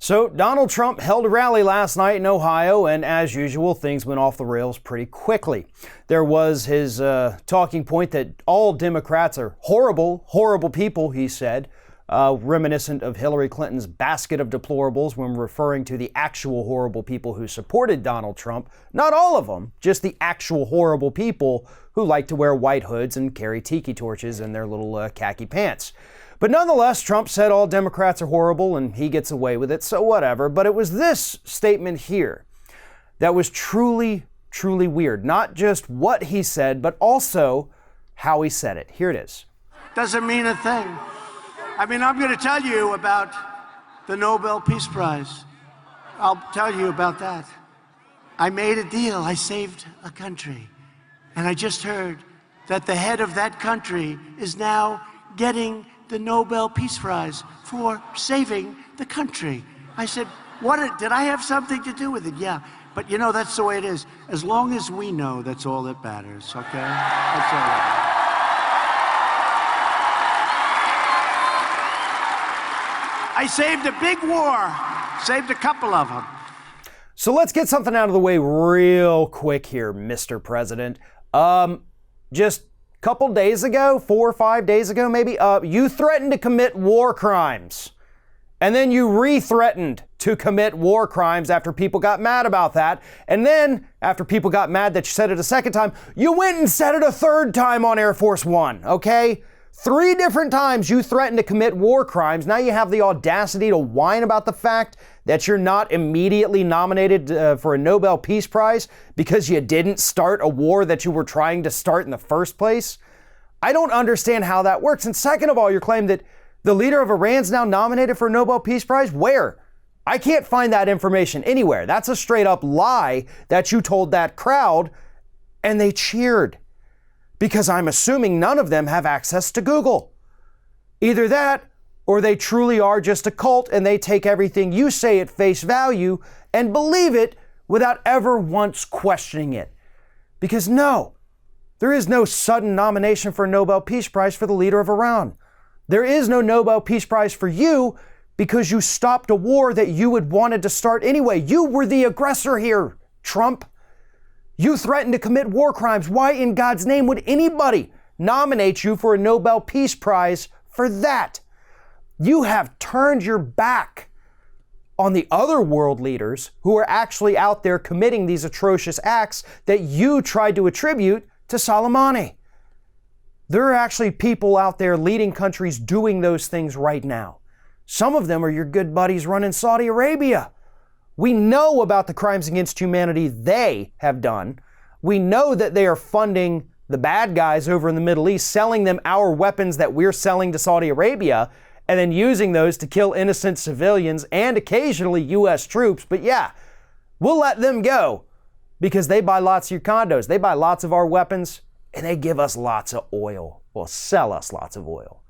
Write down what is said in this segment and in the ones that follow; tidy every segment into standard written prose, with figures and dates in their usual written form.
So Donald Trump held a rally last night in Ohio, and as usual, things went off the rails pretty quickly. There was his talking point that all Democrats are horrible, horrible people, he said, reminiscent of Hillary Clinton's basket of deplorables when referring to the actual horrible people who supported Donald Trump. Not all of them, just the actual horrible people who like to wear white hoods and carry tiki torches in their little khaki pants. But nonetheless, Trump said all Democrats are horrible and he gets away with it, so whatever. But it was this statement here that was truly, truly weird. Not just what he said, but also how he said it. Here it is. Doesn't mean a thing. I mean, I'm going to tell you about the Nobel Peace Prize. I'll tell you about that. I made a deal. I saved a country. And I just heard that the head of that country is now getting the Nobel Peace Prize for saving the country. I said, did I have something to do with it? Yeah, but you know, that's the way it is. As long as we know, that's all that matters, okay? That's all that matters. I saved a big war, saved a couple of them. So let's get something out of the way real quick here, Mr. President. Just couple days ago, 4 or 5 days ago maybe, you threatened to commit war crimes. And then you re-threatened to commit war crimes after people got mad about that. And then, after people got mad that you said it a second time, you went and said it a third time on Air Force One, okay? 3 different times you threatened to commit war crimes. Now you have the audacity to whine about the fact that you're not immediately nominated for a Nobel Peace Prize because you didn't start a war that you were trying to start in the first place. I don't understand how that works. And second of all, your claim that the leader of Iran's now nominated for a Nobel Peace Prize? Where? I can't find that information anywhere. That's a straight up lie that you told that crowd, and they cheered. Because I'm assuming none of them have access to Google. Either that, or they truly are just a cult and they take everything you say at face value and believe it without ever once questioning it. Because no, there is no sudden nomination for a Nobel Peace Prize for the leader of Iran. There is no Nobel Peace Prize for you because you stopped a war that you had wanted to start anyway. You were the aggressor here, Trump. You threatened to commit war crimes. Why in God's name would anybody nominate you for a Nobel Peace Prize for that? You have turned your back on the other world leaders who are actually out there committing these atrocious acts that you tried to attribute to Soleimani. There are actually people out there leading countries doing those things right now. Some of them are your good buddies running Saudi Arabia. We know about the crimes against humanity they have done. We know that they are funding the bad guys over in the Middle East, selling them our weapons that we're selling to Saudi Arabia, and then using those to kill innocent civilians and occasionally U.S. troops. But yeah, we'll let them go because they buy lots of your condos. They buy lots of our weapons, and they give us lots of oil. Well, sell us lots of oil.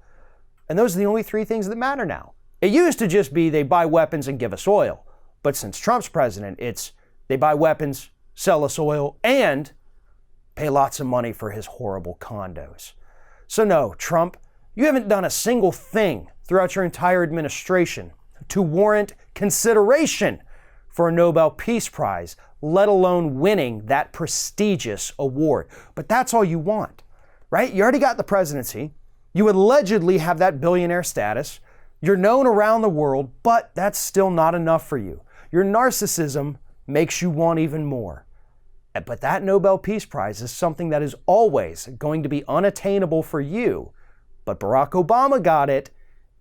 And those are the only 3 things that matter now. It used to just be they buy weapons and give us oil. But since Trump's president, it's they buy weapons, sell us oil, and pay lots of money for his horrible condos. So no, Trump, you haven't done a single thing throughout your entire administration to warrant consideration for a Nobel Peace Prize, let alone winning that prestigious award. But that's all you want, right? You already got the presidency. You allegedly have that billionaire status. You're known around the world, but that's still not enough for you. Your narcissism makes you want even more. But that Nobel Peace Prize is something that is always going to be unattainable for you. But Barack Obama got it,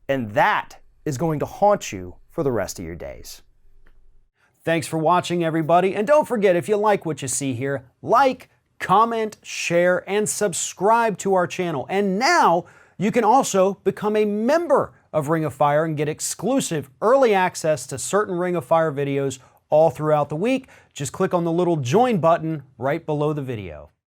and that is going to haunt you for the rest of your days. Thanks for watching, everybody. And don't forget, if you like what you see here, like, comment, share, and subscribe to our channel. And now you can also become a member of Ring of Fire and get exclusive early access to certain Ring of Fire videos all throughout the week. Just click on the little join button right below the video.